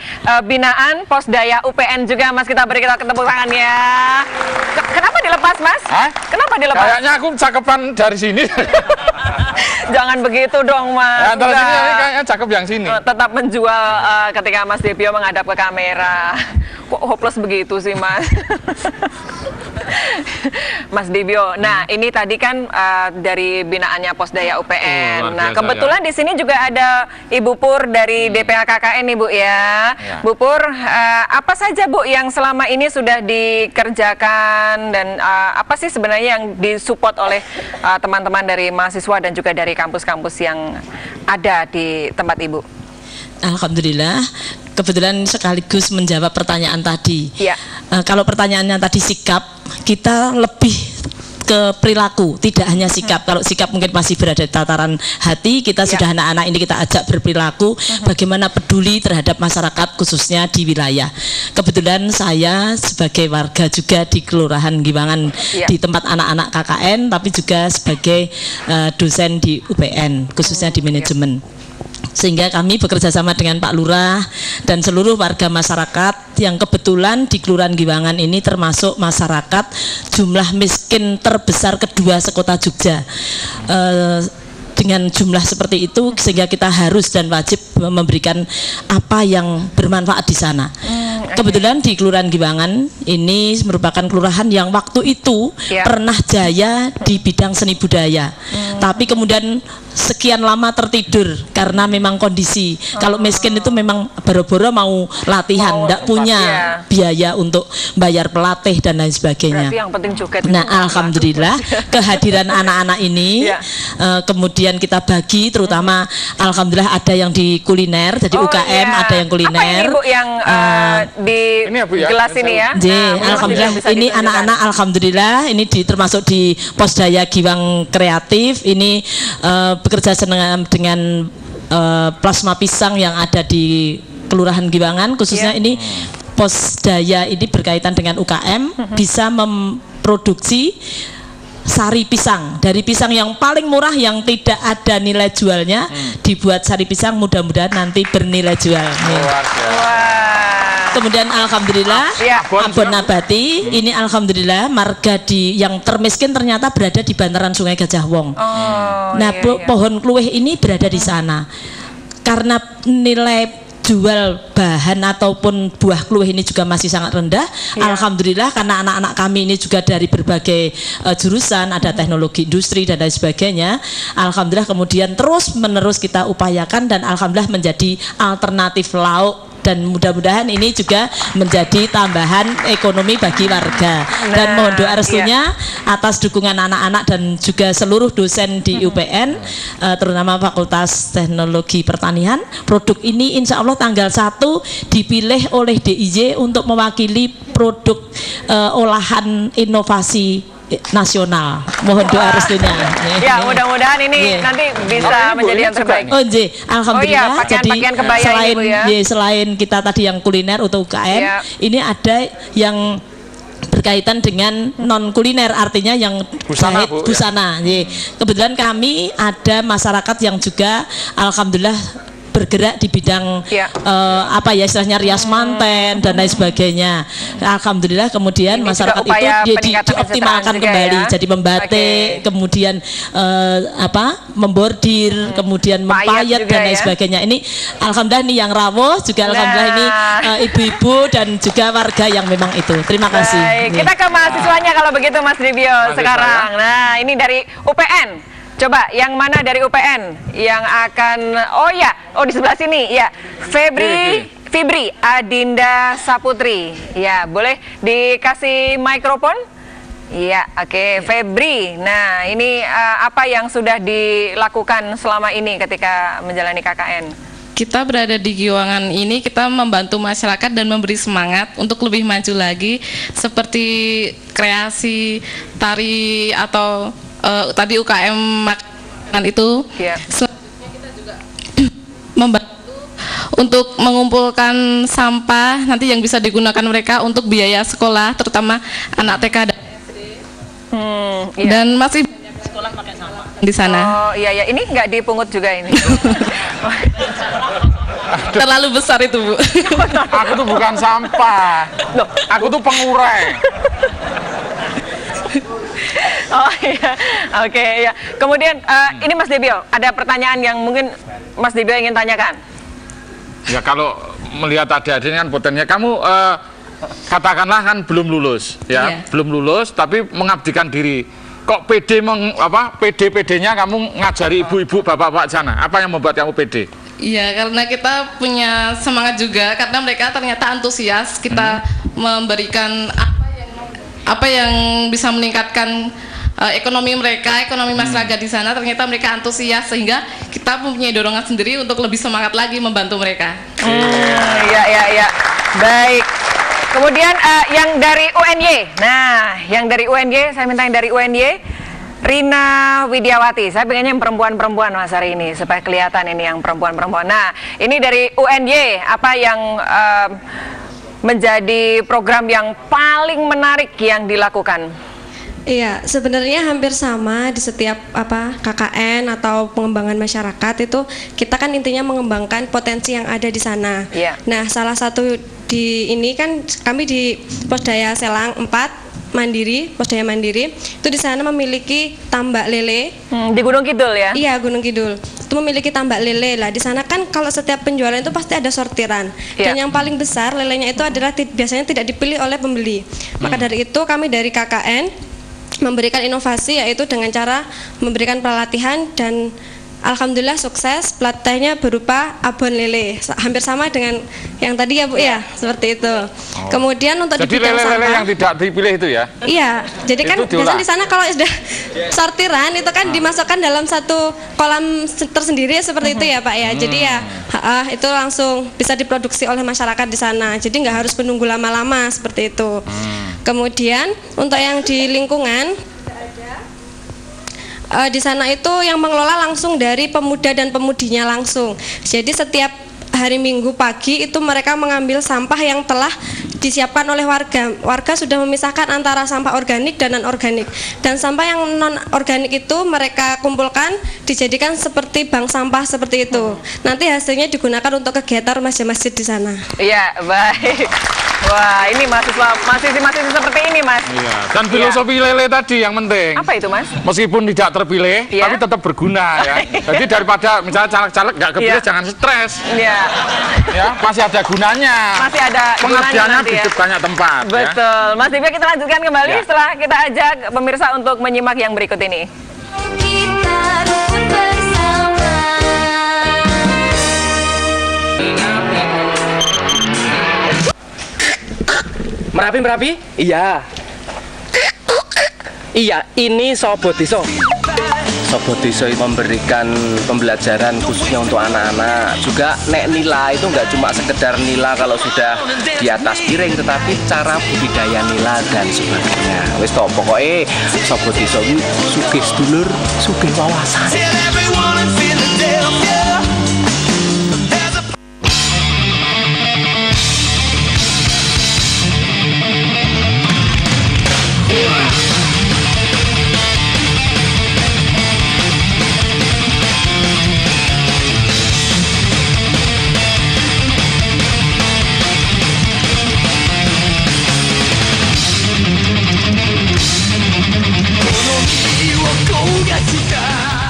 binaan Posdaya UPN juga, Mas. Kita beri tepuk tangan ya. Kenapa dilepas, Mas? Hah? Kenapa dilepas? Kayaknya aku cakepan dari sini. Jangan begitu dong, Mas. Ya, antara sini kayaknya cakep yang sini. Tetap menjual ketika Mas Debio menghadap ke kamera. Kok hopeless begitu sih, Mas? Mas Dibio. Nah, ini tadi kan dari binaannya Posdaya UPN. Nah, kebetulan di sini juga ada Ibu Pur dari DPA KKN, Ibu ya. Bu Pur, apa saja Bu yang selama ini sudah dikerjakan dan apa sih sebenarnya yang disupport oleh teman-teman dari mahasiswa dan juga dari kampus-kampus yang ada di tempat Ibu? Alhamdulillah, kebetulan sekaligus menjawab pertanyaan tadi. Ya. Kalau pertanyaannya tadi sikap, kita lebih ke perilaku, tidak hanya sikap. Kalau sikap mungkin masih berada di tataran hati, kita sudah anak-anak ini kita ajak berperilaku, bagaimana peduli terhadap masyarakat khususnya di wilayah. Kebetulan saya sebagai warga juga di Kelurahan Giwangan di tempat anak-anak KKN, tapi juga sebagai dosen di UPN, khususnya di manajemen. Sehingga kami bekerja sama dengan Pak Lurah dan seluruh warga masyarakat yang kebetulan di Kelurahan Giwangan ini termasuk masyarakat jumlah miskin terbesar kedua sekota Jogja. Dengan jumlah seperti itu sehingga kita harus dan wajib memberikan apa yang bermanfaat di sana. Kebetulan di Kelurahan Giwangan ini merupakan kelurahan yang waktu itu pernah jaya di bidang seni budaya, tapi kemudian sekian lama tertidur karena memang kondisi kalau miskin itu memang boro-boro mau latihan, tidak punya biaya untuk bayar pelatih dan lain sebagainya. Berarti yang penting juga. Nah, alhamdulillah kehadiran anak-anak ini kemudian kita bagi, terutama alhamdulillah ada yang di kuliner, jadi UKM ada yang kuliner. Apa ini Bu yang di gelas ini ya? Alhamdulillah ini anak-anak alhamdulillah ini termasuk di Posdaya Giwang Kreatif ini bekerja dengan plasma pisang yang ada di Kelurahan Giwangan khususnya ini Posdaya ini berkaitan dengan UKM bisa memproduksi sari pisang dari pisang yang paling murah yang tidak ada nilai jualnya dibuat sari pisang, mudah-mudahan nanti bernilai jual. Kemudian alhamdulillah Abon Nabati ini alhamdulillah marga yang termiskin ternyata berada di bantaran Sungai Gajah Wong. Pohon kluwih ini berada di sana karena nilai jual bahan ataupun buah kluwih ini juga masih sangat rendah. Alhamdulillah karena anak-anak kami ini juga dari berbagai jurusan, ada teknologi industri dan lain sebagainya. Alhamdulillah kemudian terus menerus kita upayakan dan alhamdulillah menjadi alternatif lauk dan mudah-mudahan ini juga menjadi tambahan ekonomi bagi warga. Dan mohon doa restunya atas dukungan anak-anak dan juga seluruh dosen di UPN, terutama Fakultas Teknologi Pertanian. Produk ini insya Allah tanggal 1 dipilih oleh DIY untuk mewakili produk olahan inovasi nasional. Mohon doa restunya. Ya, mudah-mudahan ini nanti bisa menjadi yang terbaik. Alhamdulillah. Jadi selain kita tadi yang kuliner untuk UKM, ini ada yang berkaitan dengan non kuliner, artinya yang jahit busana. Kebetulan kami ada masyarakat yang juga alhamdulillah bergerak di bidang istilahnya rias manten dan lain sebagainya. Alhamdulillah kemudian ini masyarakat itu dioptimalkan kembali, jadi membatik, kemudian membordir, kemudian mempayat dan lain sebagainya. Ini alhamdulillah ini yang rawuh juga alhamdulillah ini ibu-ibu dan juga warga yang memang itu. Terima kasih. Kita ke mahasiswanya kalau begitu Mas Dibio sekarang. Nah, ini dari UPN. Coba yang mana dari UPN yang akan di sebelah sini ya. Fibri Adinda Saputri. Ya, boleh dikasih mikrofon? Ya, oke. Febri. Nah, ini apa yang sudah dilakukan selama ini ketika menjalani KKN? Kita berada di Giwangan ini, kita membantu masyarakat dan memberi semangat untuk lebih maju lagi seperti kreasi tari atau tadi UKM makanan itu. Selanjutnya kita juga membantu untuk mengumpulkan sampah nanti yang bisa digunakan mereka untuk biaya sekolah, terutama anak TK dan SD. Dan masih banyak sekolah pakai sampah di sana. Oh iya, ini nggak dipungut juga ini. Terlalu besar itu Bu. Aku tuh bukan sampah. Loh, aku tuh pengurai. Oh iya, oke ya. Kemudian ini Mas Dibio, ada pertanyaan yang mungkin Mas Dibio ingin tanyakan. Ya kalau melihat adik-adiknya kan potensinya, kamu katakanlah kan belum lulus ya, belum lulus tapi mengabdikan diri. Kok PD-nya kamu ngajari ibu-ibu, bapak-bapak sana? Apa yang membuat kamu PD? Iya, karena kita punya semangat juga, karena mereka ternyata antusias. Kita memberikan apa yang bisa meningkatkan ekonomi mereka, ekonomi masyarakat di sana. Ternyata mereka antusias, sehingga kita mempunyai dorongan sendiri untuk lebih semangat lagi membantu mereka. Iya. Baik. Kemudian yang dari UNY. Nah, yang dari UNY, saya minta yang dari UNY, Rina Widiawati. Saya pengennya yang perempuan-perempuan Mas hari ini, supaya kelihatan ini yang perempuan-perempuan. Nah, ini dari UNY, apa yang menjadi program yang paling menarik yang dilakukan? Iya, sebenarnya hampir sama di setiap KKN atau pengembangan masyarakat itu kita kan intinya mengembangkan potensi yang ada di sana. Nah, salah satu di ini kan kami di Posdaya Selang 4 Mandiri, Posdaya Mandiri, itu di sana memiliki tambak lele. Di Gunung Kidul ya? Iya, Gunung Kidul. Itu memiliki tambak lele lah. Di sana kan kalau setiap penjualan itu pasti ada sortiran. Dan yang paling besar lelenya itu adalah biasanya tidak dipilih oleh pembeli. Maka dari itu kami dari KKN memberikan inovasi, yaitu dengan cara memberikan pelatihan, dan alhamdulillah sukses. Pelatihannya berupa abon lele, hampir sama dengan yang tadi ya Bu ya, seperti itu. Kemudian untuk jadi lele-lele yang tidak dipilih itu ya? Iya, jadi kan biasanya di sana kalau sudah sortiran itu kan dimasukkan dalam satu kolam tersendiri seperti itu ya Pak ya. Jadi ya itu langsung bisa diproduksi oleh masyarakat di sana. Jadi nggak harus menunggu lama-lama seperti itu. Kemudian untuk yang di lingkungan, di sana itu yang mengelola langsung dari pemuda dan pemudinya langsung. Jadi setiap hari Minggu pagi itu mereka mengambil sampah yang telah disiapkan oleh warga. Warga sudah memisahkan antara sampah organik dan non-organik. Dan sampah yang non-organik itu mereka kumpulkan, dijadikan seperti bank sampah seperti itu. Nanti hasilnya digunakan untuk kegiatan masjid-masjid di sana. Iya, baik. Wah, ini mahasiswa seperti ini, Mas. Iya. Dan filosofi lele tadi yang penting. Apa itu, Mas? Meskipun tidak terpilih, tapi tetap berguna ya. Jadi daripada misalnya caleg-caleg nggak kepilih, jangan stres. Iya. Ya, masih ada gunanya. Masih ada pengabdiannya di banyak tempat. Betul. Mas Divya, kita lanjutkan kembali setelah kita ajak pemirsa untuk menyimak yang berikut ini. Merapi? Iya. Iya, ini Sobo Deso. Sobo Deso memberikan pembelajaran khususnya untuk anak-anak. Juga nek nila itu nggak cuma sekedar nila kalau sudah di atas piring, tetapi cara budidaya nila dan sebagainya. Wis toh, pokoknya Sobo Deso ini sugih sedulur, sugih wawasan.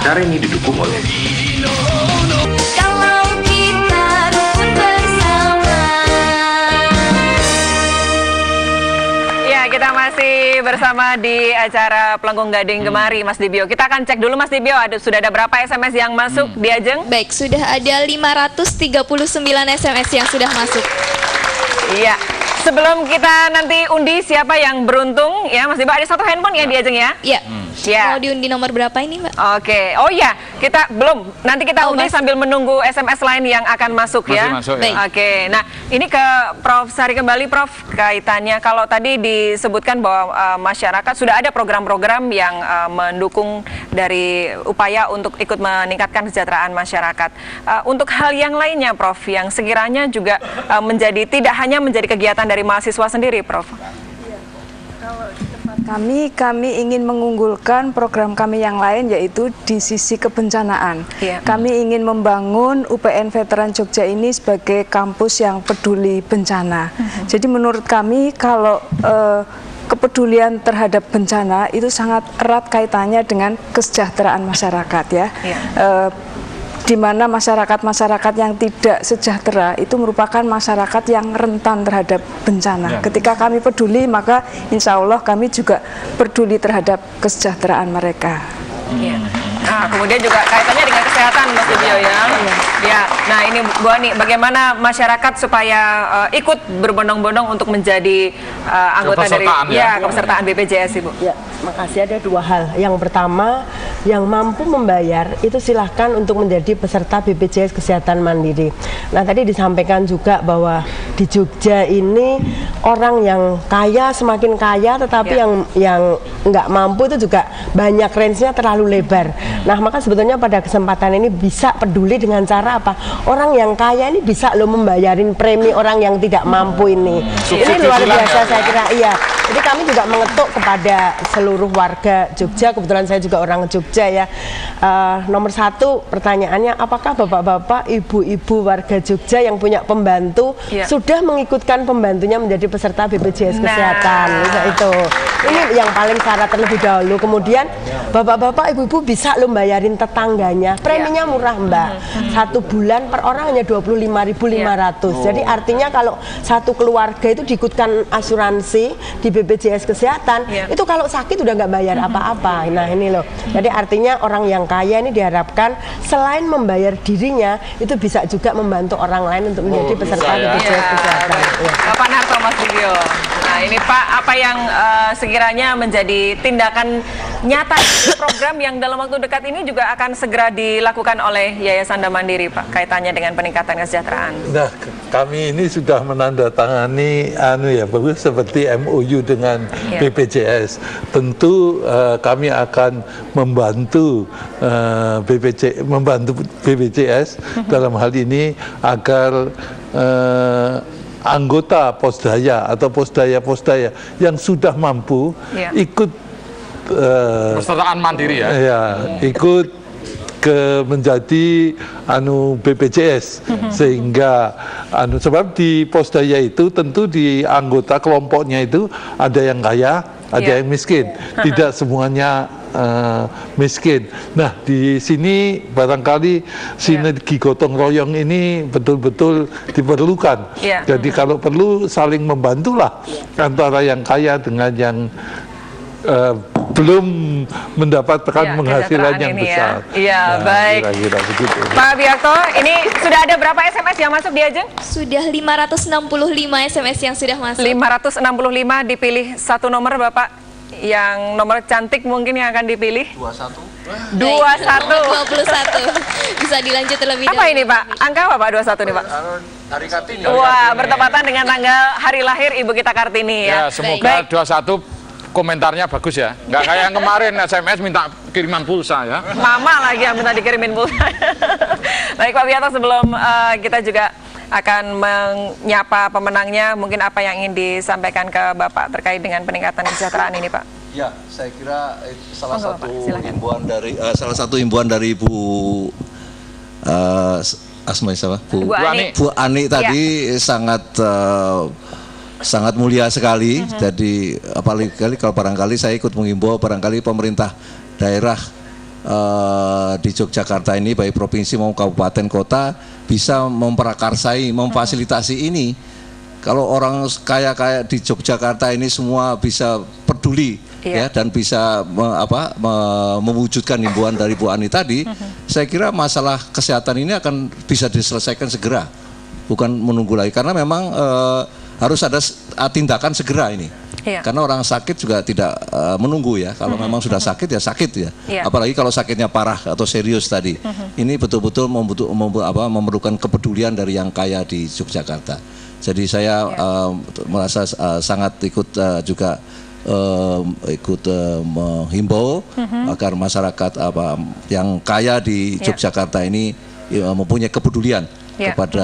Acara ini didukung oleh kita masih bersama di acara Pelengkung Gading Gemari, Mas Dibio. Kita akan cek dulu, Mas Dibio, sudah ada berapa SMS yang masuk di Ajeng? Baik, sudah ada 539 SMS yang sudah masuk. Iya. Sebelum kita nanti undi siapa yang beruntung, ya Mas Dibio, ada satu handphone ya di Ajeng ya? Iya. Mau diundi nomor berapa ini, Mbak? Oke. Oh iya, kita belum. Nanti kita undi sambil menunggu SMS lain yang akan masuk ya. Masuk, ya. Oke. Nah, ini ke Prof Sari kembali, Prof. Kaitannya kalau tadi disebutkan bahwa masyarakat sudah ada program-program yang mendukung dari upaya untuk ikut meningkatkan kesejahteraan masyarakat. Untuk hal yang lainnya, Prof, yang sekiranya juga menjadi tidak hanya menjadi kegiatan dari mahasiswa sendiri, Prof. Kami ingin mengunggulkan program kami yang lain, yaitu di sisi kebencanaan. Kami ingin membangun UPN Veteran Jogja ini sebagai kampus yang peduli bencana. Jadi menurut kami kalau kepedulian terhadap bencana itu sangat erat kaitannya dengan kesejahteraan masyarakat ya. di mana masyarakat-masyarakat yang tidak sejahtera itu merupakan masyarakat yang rentan terhadap bencana. Ketika kami peduli, maka insya Allah kami juga peduli terhadap kesejahteraan mereka. Nah, kemudian juga kaitannya dengan kesehatan, Mas Sugio ya. Ya, nah ini Bu Ani, bagaimana masyarakat supaya ikut berbondong-bondong untuk menjadi anggota dari kepesertaan BPJS, Ibu? Ya, makasih. Ada dua hal. Yang pertama, yang mampu membayar itu silahkan untuk menjadi peserta BPJS Kesehatan Mandiri. Nah, tadi disampaikan juga bahwa di Jogja ini orang yang kaya semakin kaya, tetapi yang nggak mampu itu juga banyak, range-nya terlalu lebar. Nah, maka sebetulnya pada kesempatan ini bisa peduli dengan cara apa? Orang yang kaya ini bisa loh membayarin premi orang yang tidak mampu ini. Ini luar biasa saya kira. Iya. Jadi kami juga mengetuk kepada seluruh warga Jogja. Kebetulan saya juga orang Jogja ya. Nomor satu pertanyaannya, apakah bapak-bapak, ibu-ibu warga Jogja yang punya pembantu sudah mengikutkan pembantunya menjadi peserta BPJS Kesehatan? Itu. Ini yang paling syarat terlebih dahulu. Kemudian bapak-bapak, ibu-ibu bisa lo bayarin tetangganya, preminya murah Mbak, 1 bulan per orang hanya 25.500. Jadi artinya kalau satu keluarga itu diikutkan asuransi di BPJS Kesehatan, itu kalau sakit udah nggak bayar apa-apa. Nah ini loh, jadi artinya orang yang kaya ini diharapkan selain membayar dirinya, itu bisa juga membantu orang lain untuk menjadi peserta BPJS Kesehatan. Bapak Narto, Mas Sugio. Nah ini Pak, apa yang sekiranya menjadi tindakan nyata program yang dalam waktu dekat ini juga akan segera dilakukan oleh Yayasan Anda Mandiri, Pak, kaitannya dengan peningkatan kesejahteraan? Nah, kami ini sudah menandatangani seperti MOU dengan BPJS. Tentu kami akan membantu BPJS dalam hal ini agar anggota Posdaya atau Posdaya yang sudah mampu ikut pesertaan mandiri ikut menjadi BPJS sehingga sebab di Posdaya itu tentu di anggota kelompoknya itu ada yang kaya, ada yang miskin, tidak semuanya miskin. Nah, di sini barangkali sinergi gotong royong ini betul-betul diperlukan. Jadi kalau perlu saling membantulah antara yang kaya dengan yang belum mendapatkan penghasilan yang besar. Iya, baik. Kira-kira begitu. Pak Biakto, ini sudah ada berapa SMS yang masuk di Ajeng? Sudah 565 SMS yang sudah masuk. 565, dipilih satu nomor Bapak. Yang nomor cantik mungkin yang akan dipilih? 21. Bisa dilanjut terlebih dahulu. Apa ini Pak? Angka apa Pak 21 nih Pak? Hari Kartini. Wah, bertepatan dengan tanggal hari lahir Ibu kita Kartini ya. Semoga 21 komentarnya bagus ya, nggak kayak yang kemarin SMS minta kiriman pulsa ya. Mama lagi yang minta dikirimin pulsa. Baik Pak Biakto, sebelum kita juga akan menyapa pemenangnya, mungkin apa yang ingin disampaikan ke Bapak terkait dengan peningkatan kesejahteraan ini Pak? Ya, saya kira salah satu himbauan dari Bu Asma siapa? Bu Ani tadi sangat mulia sekali. Jadi apalagi kalau barangkali saya ikut mengimbau barangkali pemerintah daerah di Yogyakarta ini baik provinsi maupun kabupaten kota bisa memprakarsai, memfasilitasi ini. Kalau orang kaya di Yogyakarta ini semua bisa peduli ya dan bisa mewujudkan himbauan dari Bu Ani tadi, saya kira masalah kesehatan ini akan bisa diselesaikan segera, bukan menunggu lagi, karena memang harus ada tindakan segera ini. Karena orang sakit juga tidak menunggu ya. Kalau memang sudah sakit ya sakit ya. Apalagi kalau sakitnya parah atau serius tadi. Ini betul-betul memerlukan kepedulian dari yang kaya di Yogyakarta. Jadi saya merasa sangat ikut juga menghimbau agar masyarakat yang kaya di Yogyakarta ini mempunyai kepedulian kepada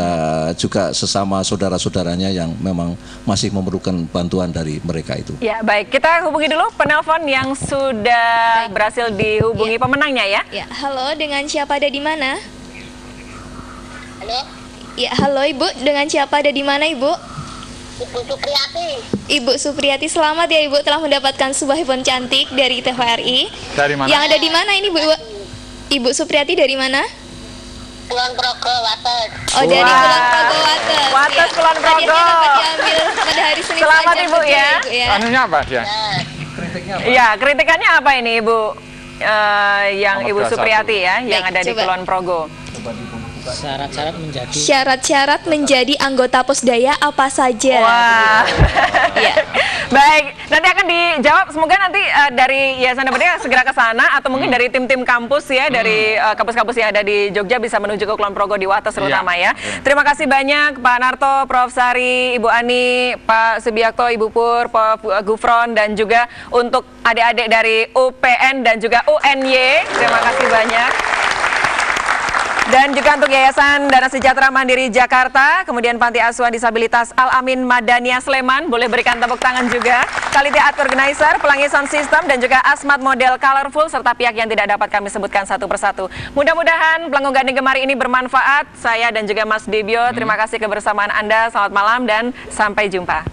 juga sesama saudara-saudaranya yang memang masih memerlukan bantuan dari mereka itu. Ya, baik. Kita hubungi dulu penelpon yang sudah berhasil dihubungi pemenangnya ya. Ya, halo, dengan siapa, ada di mana? Halo. Ya, halo Ibu, dengan siapa, ada di mana Ibu? Ibu Supriyati. Ibu Supriyati, selamat ya Ibu telah mendapatkan sebuah handphone cantik dari TVRI. Dari mana? Yang ada di mana ini Bu? Ibu Supriyati dari mana? Kulon Progo Wates. Oh, dari Kulon Progo Wates. Wates Kulon Progo. Dapat diambil pada hari Senin. Selamat Ibu ya. Anunya apa dia? Iya, kritikannya apa ini Ibu? Yang Ibu Supriyati ya, yang ada di Kulon Progo. Syarat-syarat menjadi anggota Posdaya apa saja? Wah. Ya. Baik, nanti akan dijawab. Semoga nanti dari Yayasan Dapatnya segera ke sana atau mungkin dari tim-tim kampus ya, dari kampus-kampus yang ada di Jogja bisa menuju ke Kulon Progo di Wates terutama ya. Terima kasih banyak Pak Narto, Prof Sari, Ibu Ani, Pak Subiakto, Ibu Pur, Pak Gufron, dan juga untuk adik-adik dari UPN dan juga UNY. Terima kasih banyak. Dan juga untuk Yayasan Dana Sejahtera Mandiri Jakarta, kemudian Panti Asuhan Disabilitas Al-Amin Madania Sleman, boleh berikan tepuk tangan juga. Quality Art Organizer, Pelangi Sound System, dan juga Asmat Model Colorful, serta pihak yang tidak dapat kami sebutkan satu persatu. Mudah-mudahan Pelanggung Gandeng Gemari ini bermanfaat. Saya dan juga Mas Dibyo, terima kasih kebersamaan Anda. Selamat malam dan sampai jumpa.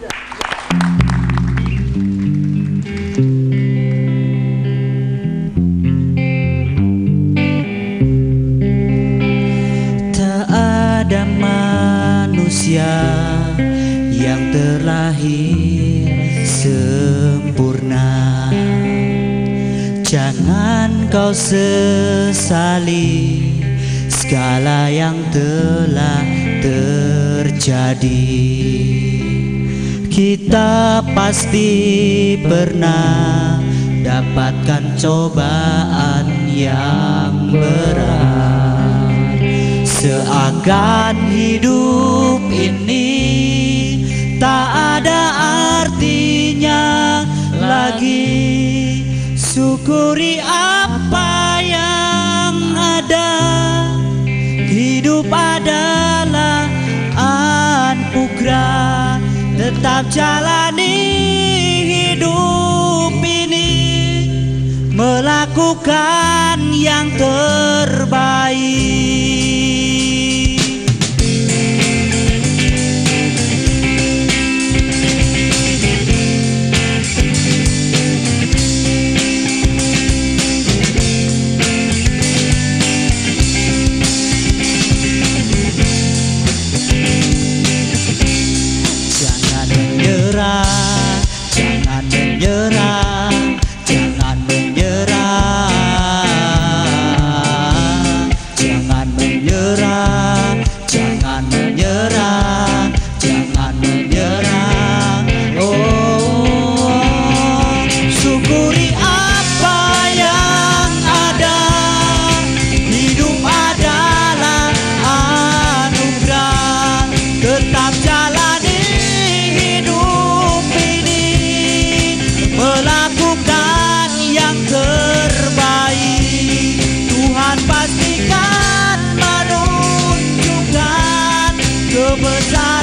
Ada manusia yang terlahir sempurna. Jangan kau sesali segala yang telah terjadi. Kita pasti pernah dapatkan cobaan yang berat. Seakan hidup ini tak ada artinya lagi. Syukuri apa yang ada. Hidup adalah anugerah. Tetap jalani hidup ini, melakukan yang terbaik. Jangan menyerah, jangan menyerah, jangan menyerah, jangan menyerah, jangan menyerah. Oh, syukuri apa yang ada. Hidup adalah anugerah. Tetap jalani hidup ini, melakukan yang terbaik. Tuhan pastikan menunjukkan kebesaran.